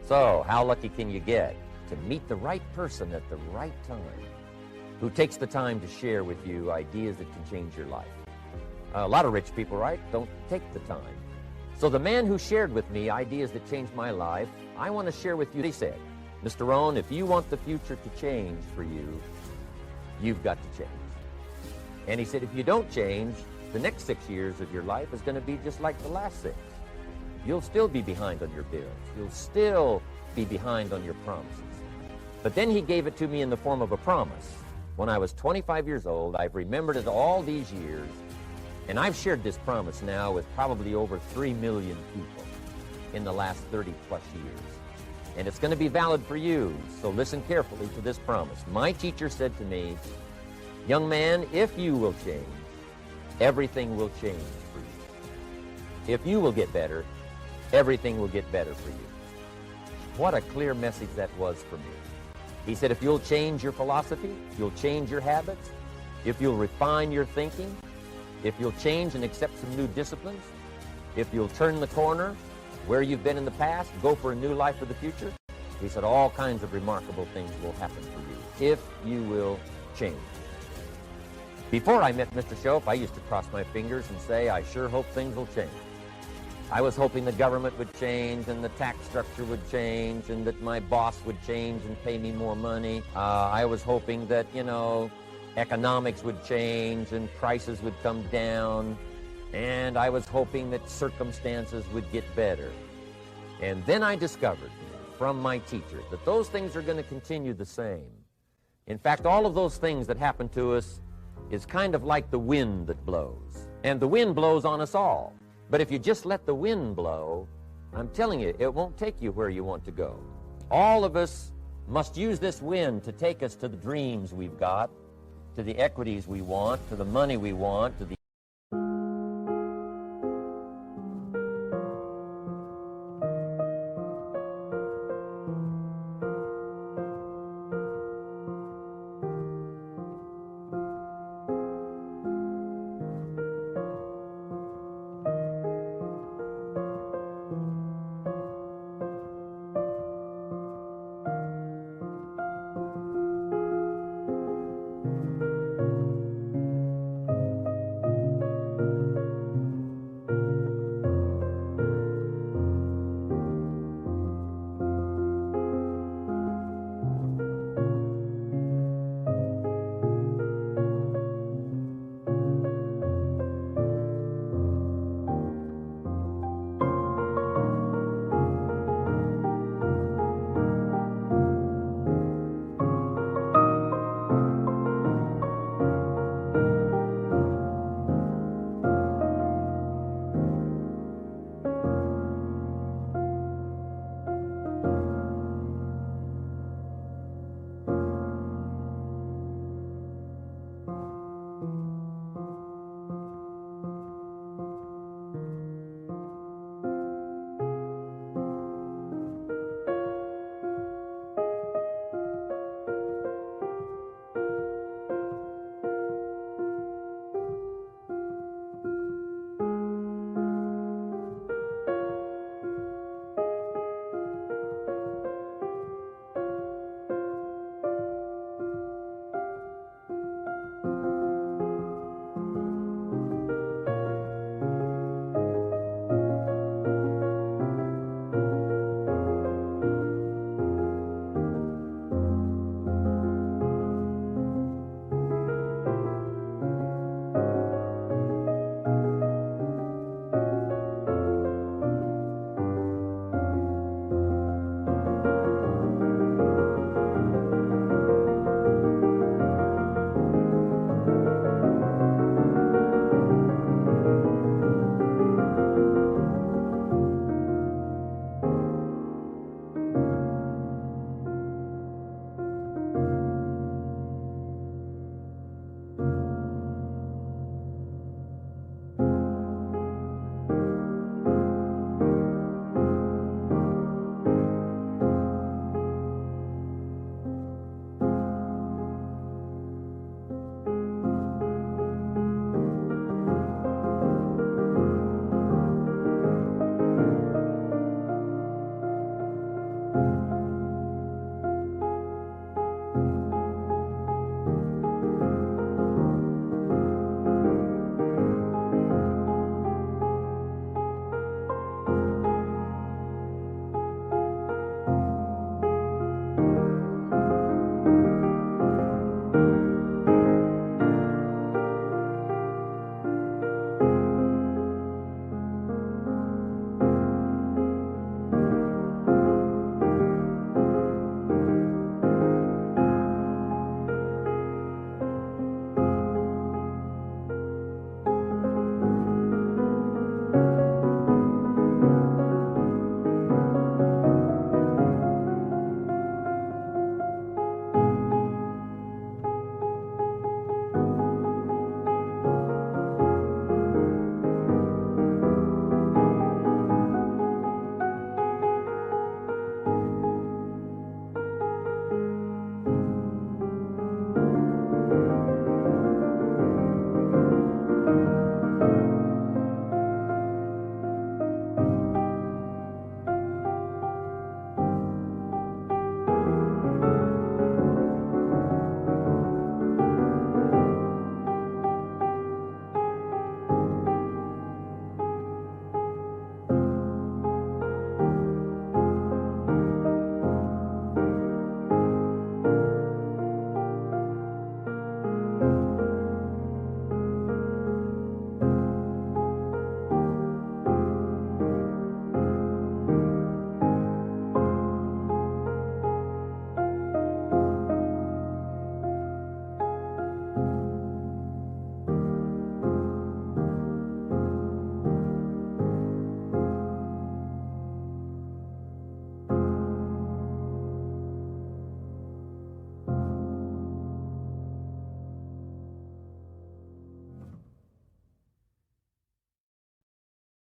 So, how lucky can you get to meet the right person at the right time who takes the time to share with you ideas that can change your life? A lot of rich people, right, don't take the time. So the man who shared with me ideas that changed my life, I want to share with you. He said, Mr. Rohn, if you want the future to change for you, you've got to change. And he said, if you don't change, the next 6 years of your life is going to be just like the last 6. You'll still be behind on your bills. You'll still be behind on your promises. But then he gave it to me in the form of a promise. When I was 25 years old, I've remembered it all these years, and I've shared this promise now with probably over 3 million people in the last 30-plus years. And it's going to be valid for you, so listen carefully to this promise. My teacher said to me, young man, if you will change, everything will change for you. If you will get better, everything will get better for you. What a clear message that was for me. He said, if you'll change your philosophy, if you'll change your habits, if you'll refine your thinking, if you'll change and accept some new disciplines, if you'll turn the corner where you've been in the past, go for a new life for the future, he said all kinds of remarkable things will happen for you if you will change. Before I met Mr. Shope, I used to cross my fingers and say, I sure hope things will change. I was hoping the government would change and the tax structure would change and that my boss would change and pay me more money. I was hoping that, economics would change and prices would come down. And I was hoping that circumstances would get better. And then I discovered from my teacher that those things are going to continue the same. In fact, all of those things that happen to us is kind of like the wind that blows. And the wind blows on us all. But if you just let the wind blow, I'm telling you, it won't take you where you want to go. All of us must use this wind to take us to the dreams we've got, to the equities we want, to the money we want, to the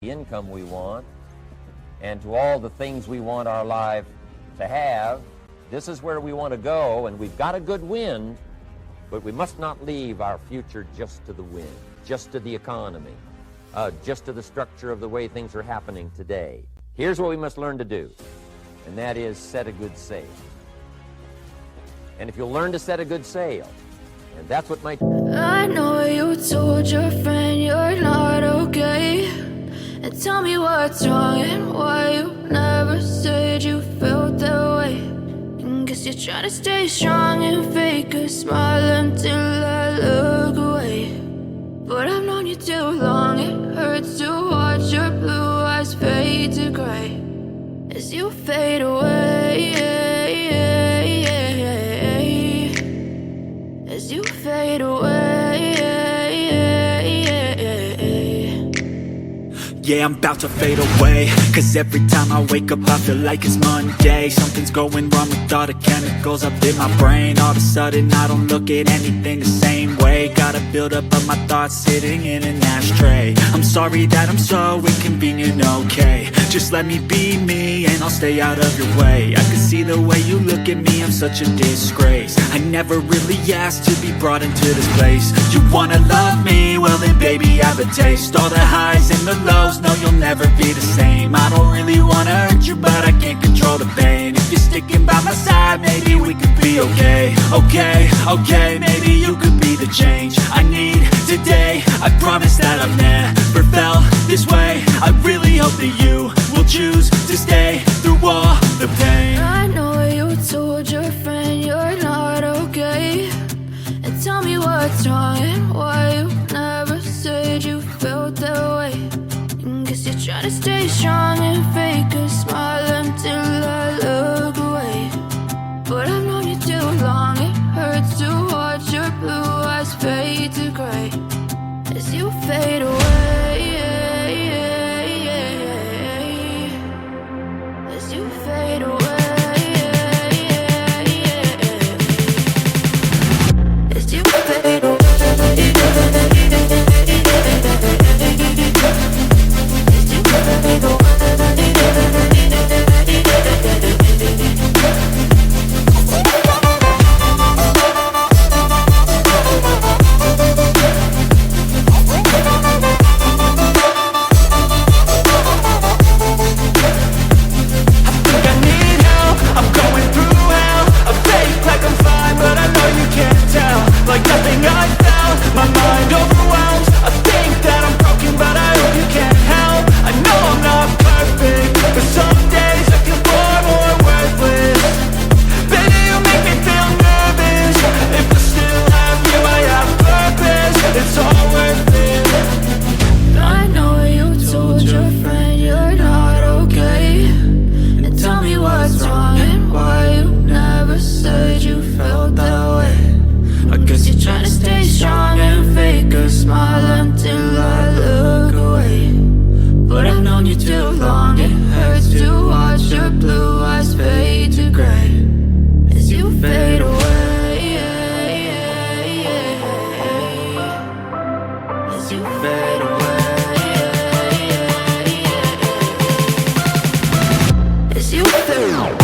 income we want and to all the things we want our life to have. This is where we want to go, and we've got a good wind, but we must not leave our future just to the wind, just to the economy, just to the structure of the way things are happening today. Here's what we must learn to do, and that is set a good sail. And if you'll learn to set a good sail, and that's what my... I know you told your friend you're not okay, and tell me what's wrong and why you never said you felt that way. And guess you're trying to stay strong and fake a smile until I look away. But I've known you too long, it hurts to watch your blue eyes fade to gray as you fade away, as you fade away. Yeah, I'm about to fade away, cause every time I wake up I feel like it's Monday. Something's going wrong with all the chemicals up in my brain. All of a sudden I don't look at anything the same way. Gotta build up of my thoughts sitting in an ashtray. I'm sorry that I'm so inconvenient, okay. Just let me be me and I'll stay out of your way. I can see the way you look at me, I'm such a disgrace. I never really asked to be brought into this place. You wanna love me? Well then baby I have a taste. All the highs and the lows, no you'll never be the same. I don't really wanna hurt you but I can't control the pain. If you're sticking by my side maybe we could be okay. Okay, maybe you could be the change I need today. I promise that I've never felt this way. I really hope that you will choose to stay through all the pain. I know you told your friend you're not okay, and tell me what's wrong and why you never said you felt that way. And guess you're trying to stay strong and fake a smile until I look away. But I've known you too long, it hurts to watch your blue eyes fade to gray as you fade away, as you fade away, as you fade away. Like nothing I felt, my mind overwhelmed. I think that I'm broken, but I hope you can't help. I know I'm not perfect, but some days I feel far more worthless. Baby, you make me feel nervous. If I still have you, I have purpose. It's all worth it. I know you told your friend you're not okay, and tell me what's wrong and why you never said you felt that way. I guess you're trying to stay strong and fake a smile until I look away. But I've known you too long, it hurts to watch your blue eyes fade to gray as you fade away, as you fade away, as you fade away.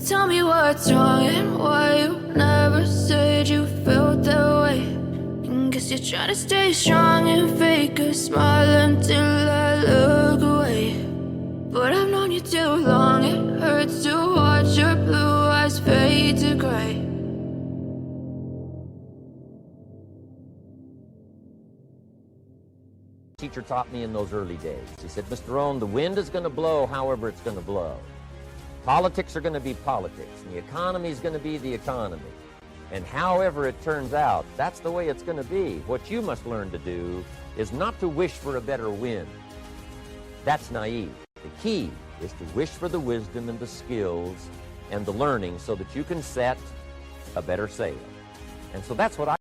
Tell me what's wrong and why you never said you felt that way. And guess you're trying to stay strong and fake a smile until I look away. But I've known you too long, it hurts to watch your blue eyes fade to gray. Teacher taught me in those early days. He said, Mr. Rohn, the wind is going to blow however it's going to blow. Politics are going to be politics, and the economy is going to be the economy. And however it turns out, that's the way it's going to be. What you must learn to do is not to wish for a better wind. That's naive. The key is to wish for the wisdom and the skills and the learning so that you can set a better sail. And so that's what I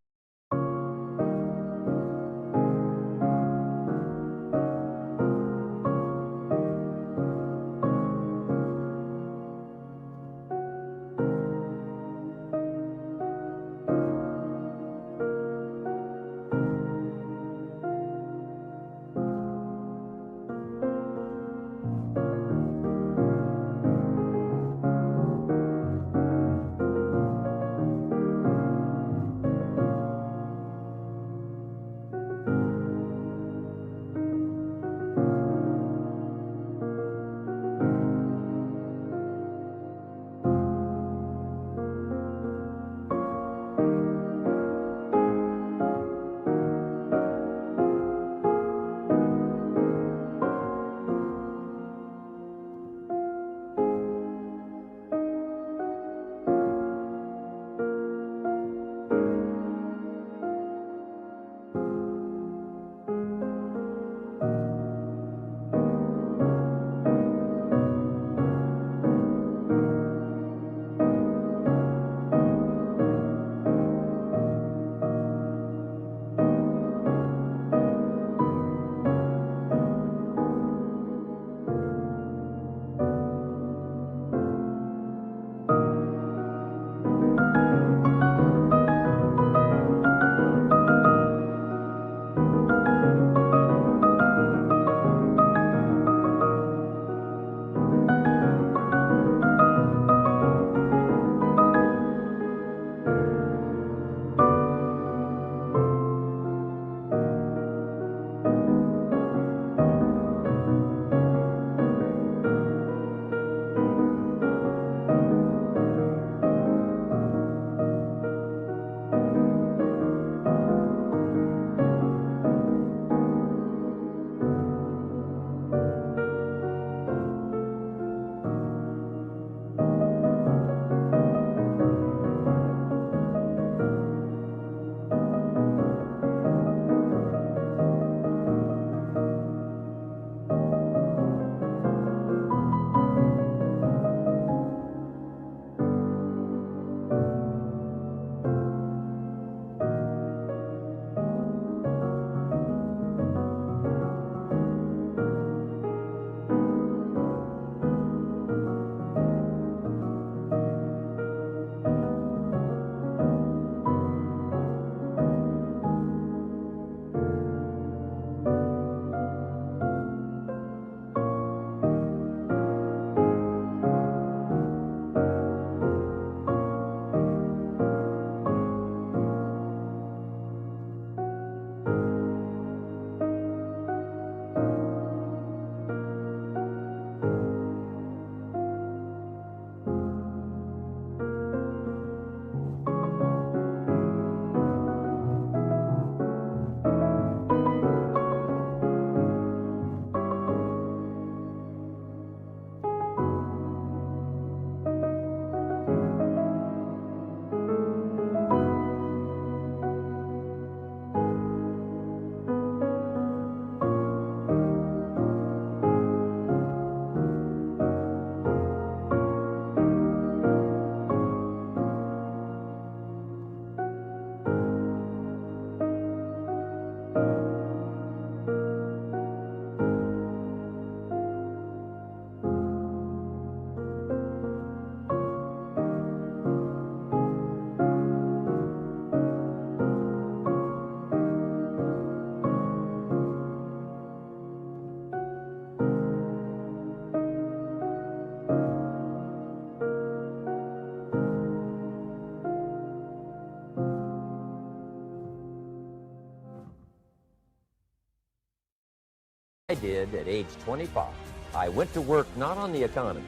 did at age 25. I went to work not on the economy.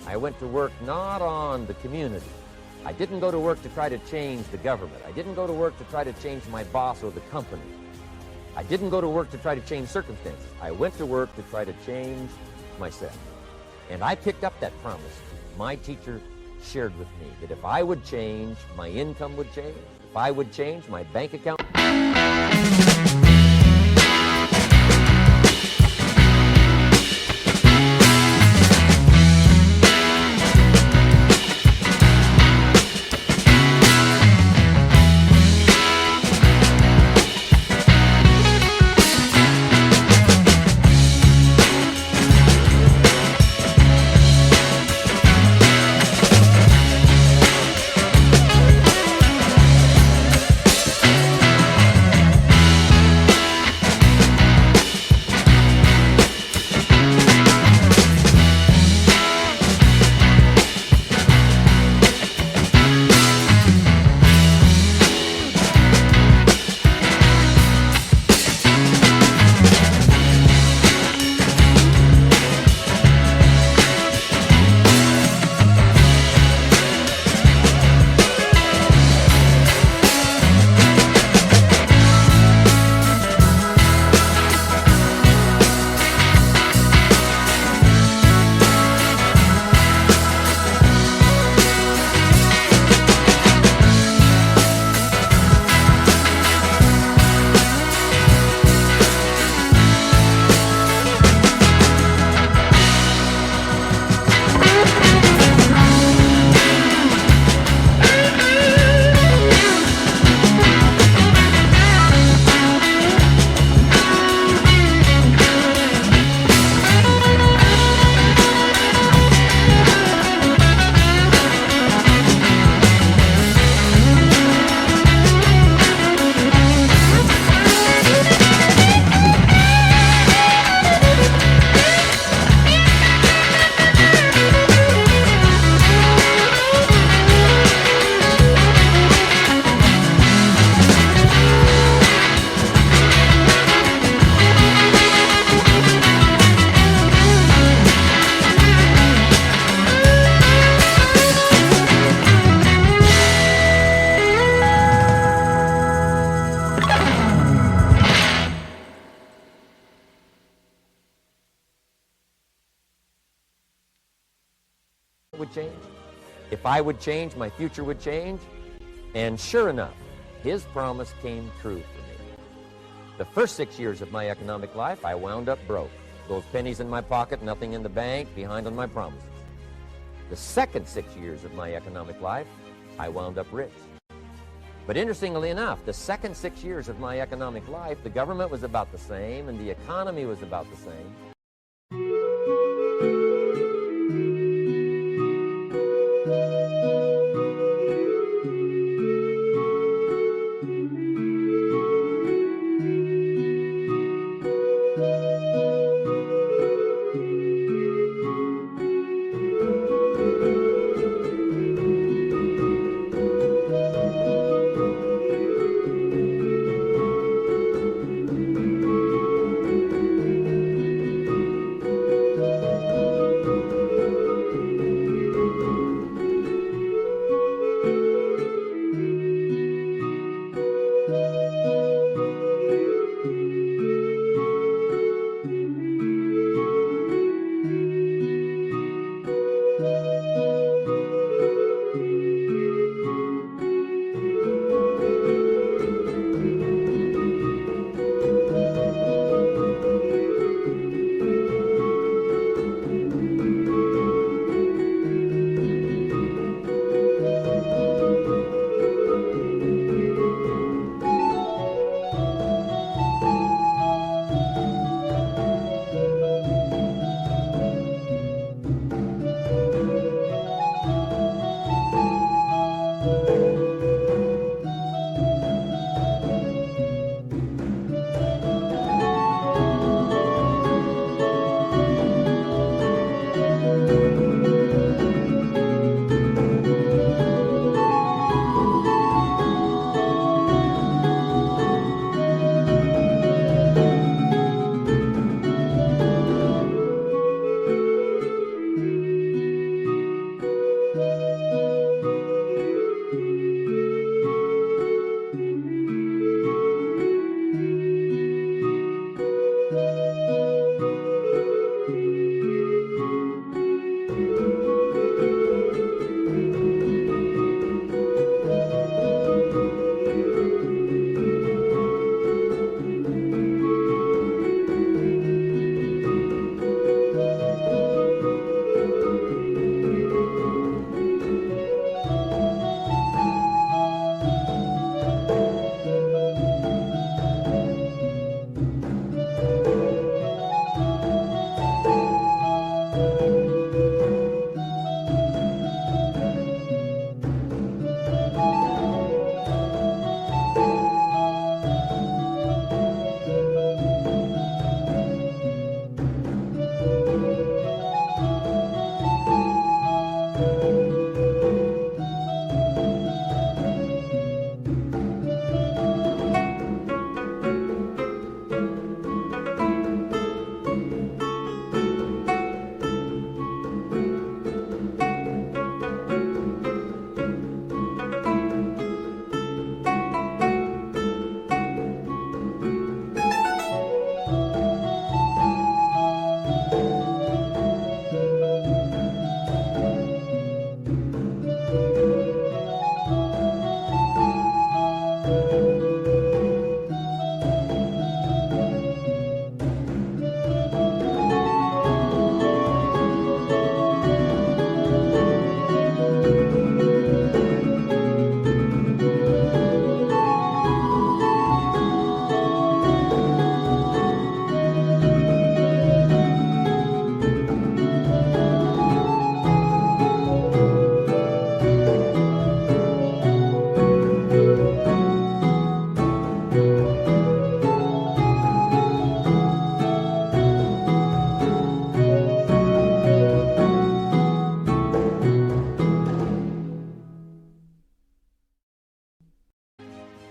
I went to work not on the community. I didn't go to work to try to change the government. I didn't go to work to try to change my boss or the company. I didn't go to work to try to change circumstances. I went to work to try to change myself. And I picked up that promise. My teacher shared with me that if I would change, my income would change. If I would change, my bank account. If I would change, my future would change. And sure enough, his promise came true for me. The first 6 years of my economic life, I wound up broke. Those pennies in my pocket, nothing in the bank, behind on my promises. The second 6 years of my economic life, I wound up rich. But interestingly enough, the second 6 years of my economic life, the government was about the same and the economy was about the same.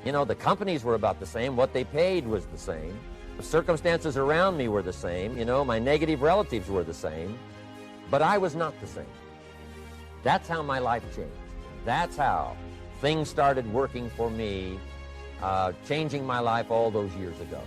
You know, the companies were about the same. What they paid was the same. The circumstances around me were the same. You know, my negative relatives were the same. But I was not the same. That's how my life changed. That's how things started working for me, changing my life all those years ago.